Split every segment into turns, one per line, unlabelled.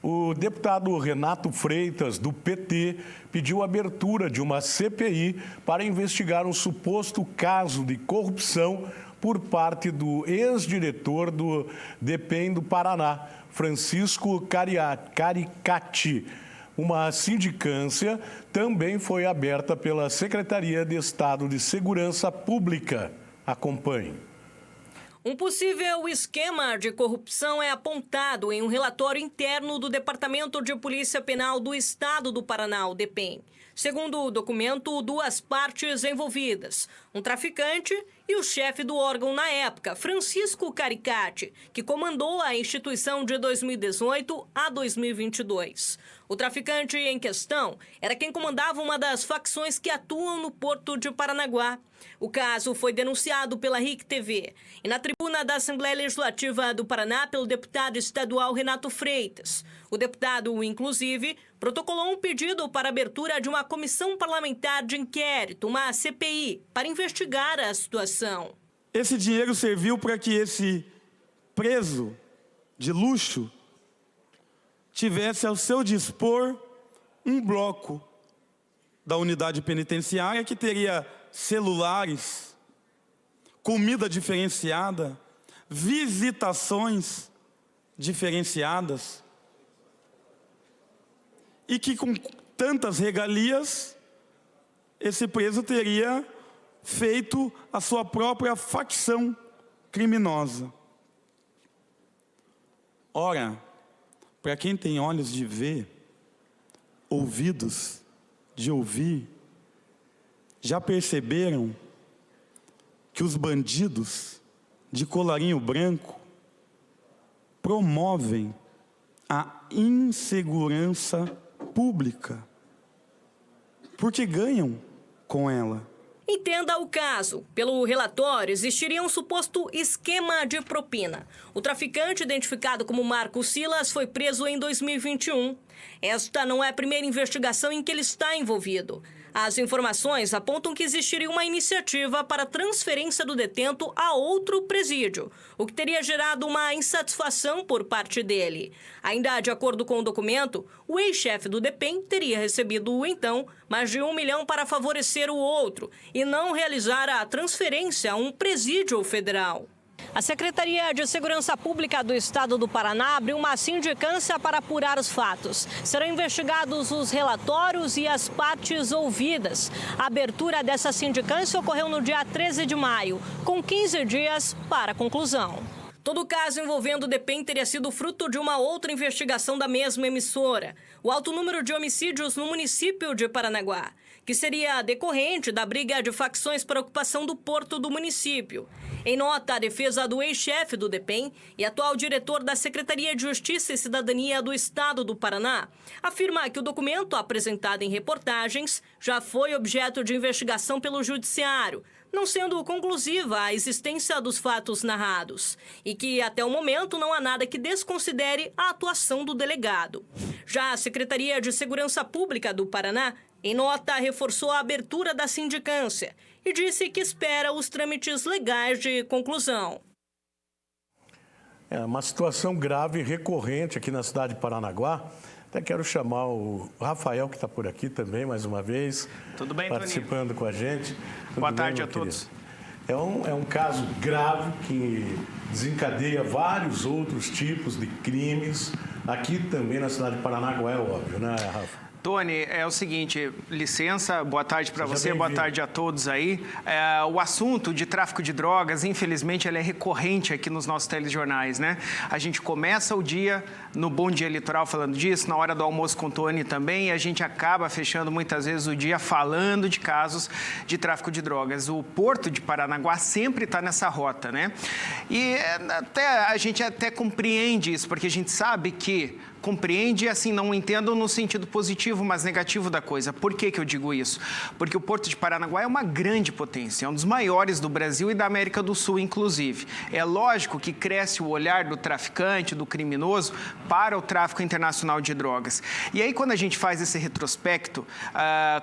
O deputado Renato Freitas, do PT, pediu a abertura de uma CPI para investigar um suposto caso de corrupção por parte do ex-diretor do DEPEN do Paraná, Francisco Caricati. Uma sindicância também foi aberta pela Secretaria de Estado de Segurança Pública. Acompanhe.
Um possível esquema de corrupção é apontado em um relatório interno do Departamento de Polícia Penal do Estado do Paraná, o DEPEN. Segundo o documento, duas partes envolvidas, um traficante e o chefe do órgão na época, Francisco Caricati, que comandou a instituição de 2018 a 2022. O traficante em questão era quem comandava uma das facções que atuam no Porto de Paranaguá. O caso foi denunciado pela RIC TV e na tribuna da Assembleia Legislativa do Paraná pelo deputado estadual Renato Freitas. O deputado, inclusive, protocolou um pedido para a abertura de uma comissão parlamentar de inquérito, uma CPI, para investigar a situação.
Esse dinheiro serviu para que esse preso de luxo tivesse ao seu dispor um bloco da unidade penitenciária que teria celulares, comida diferenciada, visitações diferenciadas e que com tantas regalias esse preso teria feito a sua própria facção criminosa. Ora, para quem tem olhos de ver, ouvidos de ouvir, já perceberam que os bandidos de colarinho branco promovem a insegurança pública, porque ganham com ela.
Entenda o caso. Pelo relatório, existiria um suposto esquema de propina. O traficante, identificado como Marco Silas, foi preso em 2021. Esta não é a primeira investigação em que ele está envolvido. As informações apontam que existiria uma iniciativa para a transferência do detento a outro presídio, o que teria gerado uma insatisfação por parte dele. Ainda de acordo com o documento, o ex-chefe do DEPEN teria recebido, então, mais de R$1 milhão para favorecer o outro e não realizar a transferência a um presídio federal. A Secretaria de Segurança Pública do Estado do Paraná abriu uma sindicância para apurar os fatos. Serão investigados os relatórios e as partes ouvidas. A abertura dessa sindicância ocorreu no dia 13 de maio, com 15 dias para a conclusão. Todo o caso envolvendo o DEPEN teria sido fruto de uma outra investigação da mesma emissora, o alto número de homicídios no município de Paranaguá, que seria decorrente da briga de facções para a ocupação do porto do município. Em nota, a defesa do ex-chefe do DEPEN e atual diretor da Secretaria de Justiça e Cidadania do Estado do Paraná afirma que o documento apresentado em reportagens já foi objeto de investigação pelo Judiciário, não sendo conclusiva a existência dos fatos narrados, e que até o momento não há nada que desconsidere a atuação do delegado. Já a Secretaria de Segurança Pública do Paraná, em nota, reforçou a abertura da sindicância e disse que espera os trâmites legais de conclusão.
É uma situação grave e recorrente aqui na cidade de Paranaguá. Até quero chamar o Rafael, que está por aqui também, mais uma vez.
Tudo bem,
participando
Toninho?
com a gente.
Boa tarde a todos.
É um caso grave que desencadeia vários outros tipos de crimes. Aqui também na cidade de Paranaguá, é óbvio, né, Rafa?
Tony, é o seguinte, licença, boa tarde para você, boa tarde a todos aí. O assunto de tráfico de drogas, infelizmente, ele é recorrente aqui nos nossos telejornais, né? A gente começa o dia no Bom Dia Litoral falando disso, na hora do almoço com o Tony também, e a gente acaba fechando muitas vezes o dia falando de casos de tráfico de drogas. O Porto de Paranaguá sempre está nessa rota, né? E a gente até compreende isso, porque a gente sabe que compreende, assim, não entendo no sentido positivo, mas negativo da coisa. Por que eu digo isso? Porque o Porto de Paranaguá é uma grande potência, é um dos maiores do Brasil e da América do Sul, inclusive. É lógico que cresce o olhar do traficante, do criminoso, para o tráfico internacional de drogas. E aí, quando a gente faz esse retrospecto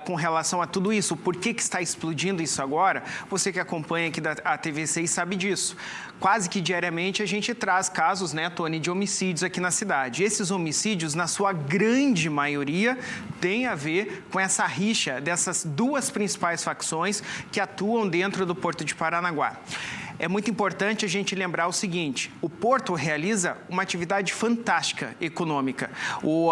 com relação a tudo isso, por que está explodindo isso agora, você que acompanha aqui da TV6 sabe disso. Quase que diariamente a gente traz casos, né, Tony, de homicídios aqui na cidade. Esses homicídios homicídios, na sua grande maioria, tem a ver com essa rixa dessas duas principais facções que atuam dentro do Porto de Paranaguá. É muito importante a gente lembrar o seguinte: o Porto realiza uma atividade fantástica econômica.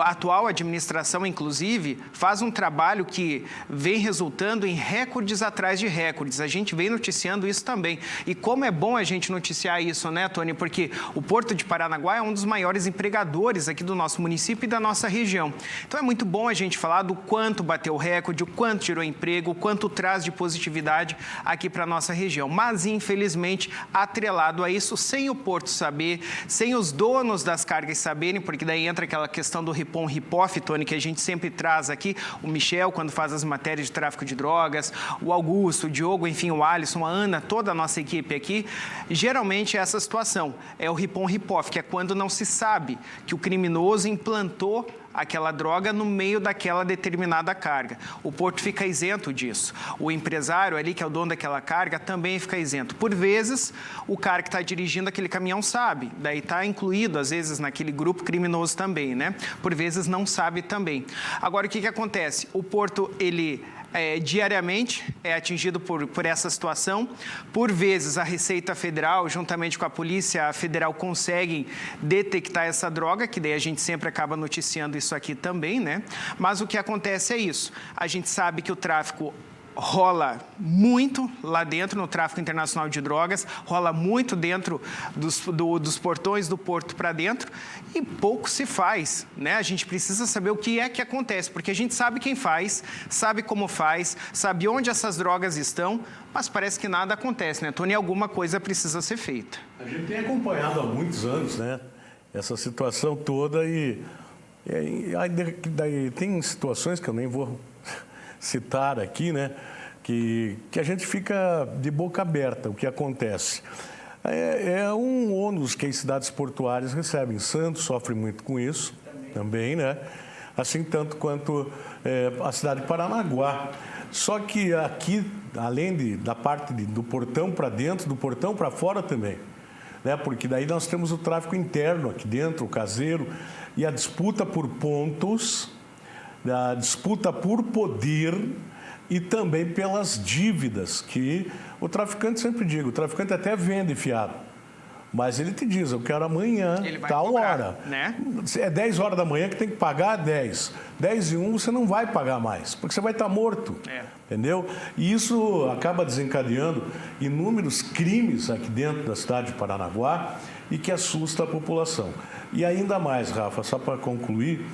A atual administração, inclusive, faz um trabalho que vem resultando em recordes atrás de recordes. A gente vem noticiando isso também. E como é bom a gente noticiar isso, né, Tony? Porque o Porto de Paranaguá é um dos maiores empregadores aqui do nosso município e da nossa região. Então é muito bom a gente falar do quanto bateu o recorde, o quanto tirou emprego, o quanto traz de positividade aqui para a nossa região. Mas, infelizmente, atrelado a isso, sem o Porto saber, sem os donos das cargas saberem, porque daí entra aquela questão do RIPOM-RIPOF, Tony, que a gente sempre traz aqui, o Michel, quando faz as matérias de tráfico de drogas, o Augusto, o Diogo, enfim, o Alisson, a Ana, toda a nossa equipe aqui, geralmente é essa situação, é o RIPOM-RIPOF, que é quando não se sabe que o criminoso implantou aquela droga no meio daquela determinada carga. O Porto fica isento disso. O empresário ali, que é o dono daquela carga, também fica isento. Por vezes, o cara que está dirigindo aquele caminhão sabe, daí está incluído, às vezes, naquele grupo criminoso também, né? Por vezes, não sabe também. Agora, o que acontece? O Porto, ele... diariamente é atingido por essa situação. Por vezes, a Receita Federal, juntamente com a Polícia Federal, conseguem detectar essa droga, que daí a gente sempre acaba noticiando isso aqui também, né? Mas o que acontece é isso. A gente sabe que o tráfico rola muito lá dentro, no tráfico internacional de drogas, rola muito dentro dos portões do Porto para dentro e pouco se faz, né? A gente precisa saber o que é que acontece, porque a gente sabe quem faz, sabe como faz, sabe onde essas drogas estão, mas parece que nada acontece, né, Tony? Alguma coisa precisa ser feita.
A gente tem acompanhado há muitos anos, né, essa situação toda e daí tem situações que eu nem vou citar aqui, né, que a gente fica de boca aberta, o que acontece. É um ônus que as cidades portuárias recebem. Santos sofre muito com isso também, né? Assim tanto quanto a cidade de Paranaguá. Só que aqui, além da parte do portão para dentro, do portão para fora também, né? Porque daí nós temos o tráfico interno aqui dentro, o caseiro, e a disputa por pontos, a disputa por poder e também pelas dívidas, que o traficante sempre diz, o traficante até vende fiado, mas ele te diz, eu quero amanhã, tal hora.
Né?
É 10 horas da manhã que tem que pagar 10. 10 e 1 você não vai pagar mais, porque você vai estar morto. Entendeu? E isso acaba desencadeando inúmeros crimes aqui dentro da cidade de Paranaguá e que assusta a população. E ainda mais, Rafa, só para concluir,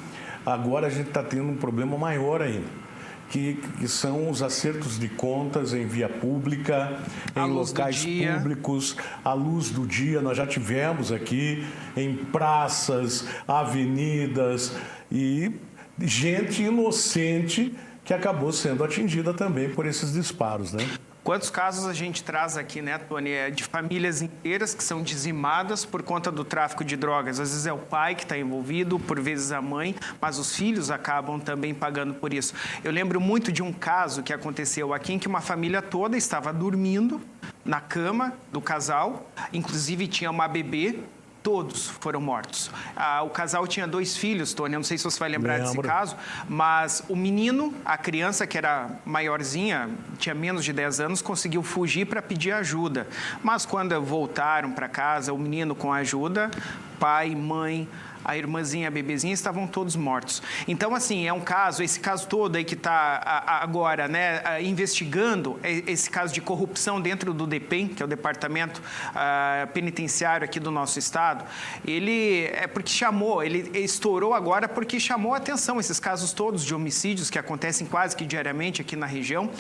agora a gente está tendo um problema maior ainda, que são os acertos de contas em via pública, em locais públicos, à luz do dia. Nós já tivemos aqui em praças, avenidas e gente inocente que acabou sendo atingida também por esses disparos, né?
Quantos casos a gente traz aqui, né, Tony, de famílias inteiras que são dizimadas por conta do tráfico de drogas. Às vezes é o pai que está envolvido, por vezes a mãe, mas os filhos acabam também pagando por isso. Eu lembro muito de um caso que aconteceu aqui em que uma família toda estava dormindo na cama do casal, inclusive tinha uma bebê. Todos foram mortos. O casal tinha 2 filhos, Tony, eu não sei se você vai lembrar desse caso, mas o menino, a criança que era maiorzinha, tinha menos de 10 anos, conseguiu fugir para pedir ajuda. Mas quando voltaram para casa, o menino com ajuda, pai, mãe, a irmãzinha, a bebezinha, estavam todos mortos. Então, assim, é um caso, esse caso todo aí que está agora, né, investigando esse caso de corrupção dentro do DEPEN, que é o Departamento Penitenciário aqui do nosso estado, ele é porque ele estourou agora porque chamou a atenção esses casos todos de homicídios que acontecem quase que diariamente aqui na região.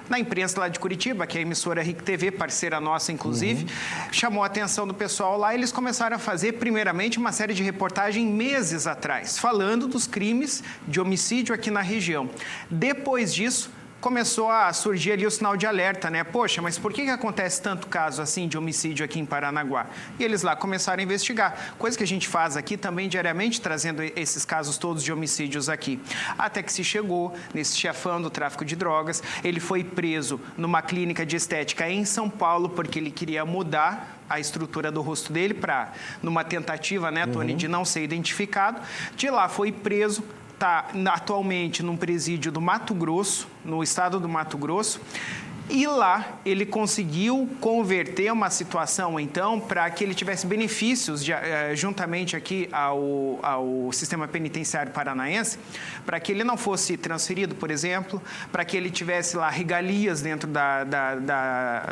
Na imprensa lá de Curitiba, que é a emissora RIC TV, parceira nossa, inclusive, chamou a atenção do pessoal lá e eles começaram a fazer, primeiramente, uma série de reportagens meses atrás, falando dos crimes de homicídio aqui na região. Depois disso, começou a surgir ali o sinal de alerta, né? Poxa, mas por que acontece tanto caso assim de homicídio aqui em Paranaguá? E eles lá começaram a investigar, coisa que a gente faz aqui também diariamente, trazendo esses casos todos de homicídios aqui. Até que se chegou nesse chefão do tráfico de drogas, ele foi preso numa clínica de estética em São Paulo, porque ele queria mudar a estrutura do rosto dele para, numa tentativa, né, Tony, de não ser identificado. De lá foi preso, está atualmente num presídio do Mato Grosso, no estado do Mato Grosso. E lá ele conseguiu converter uma situação, então, para que ele tivesse benefícios juntamente aqui ao sistema penitenciário paranaense, para que ele não fosse transferido, por exemplo, para que ele tivesse lá regalias dentro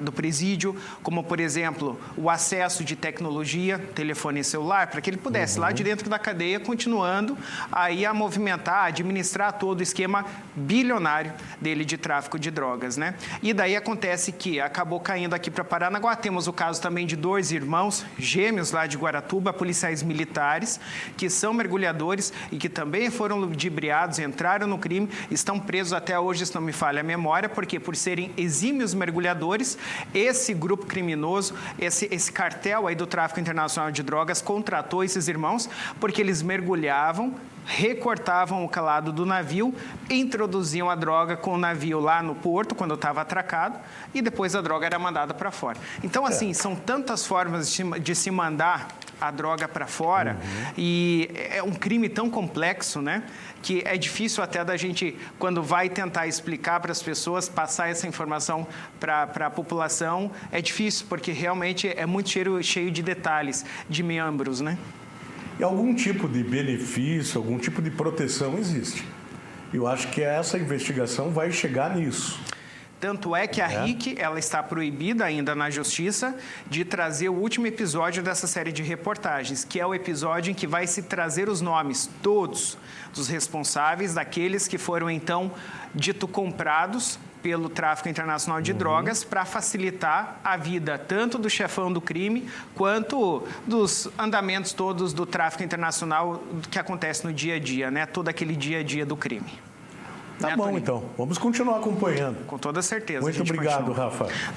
do presídio, como, por exemplo, o acesso de tecnologia, telefone e celular, para que ele pudesse, lá de dentro da cadeia, continuando aí a movimentar, a administrar todo o esquema bilionário dele de tráfico de drogas, né? E daí acontece que acabou caindo aqui para Paranaguá. Temos o caso também de 2 irmãos gêmeos lá de Guaratuba, policiais militares, que são mergulhadores e que também foram ludibriados, entraram no crime, estão presos até hoje, se não me falha a memória, porque por serem exímios mergulhadores, esse grupo criminoso, esse cartel aí do tráfico internacional de drogas contratou esses irmãos porque eles mergulhavam, recortavam o calado do navio, introduziam a droga com o navio lá no porto, quando estava atracado, e depois a droga era mandada para fora. Então, assim, são tantas formas de se mandar a droga para fora, e é um crime tão complexo, né, que é difícil até da gente, quando vai tentar explicar para as pessoas, passar essa informação para a população, é difícil, porque realmente é muito cheio de detalhes, de membros, né?
E algum tipo de benefício, algum tipo de proteção existe. Eu acho que essa investigação vai chegar nisso.
Tanto é que a RIC, ela está proibida ainda na Justiça de trazer o último episódio dessa série de reportagens, que é o episódio em que vai se trazer os nomes, todos, dos responsáveis, daqueles que foram, então, dito comprados pelo tráfico internacional de drogas para facilitar a vida tanto do chefão do crime quanto dos andamentos todos do tráfico internacional que acontece no dia a dia, né? Todo aquele dia a dia do crime.
Tá bom, então. Vamos continuar acompanhando.
Com toda certeza.
Muito obrigado, Rafa.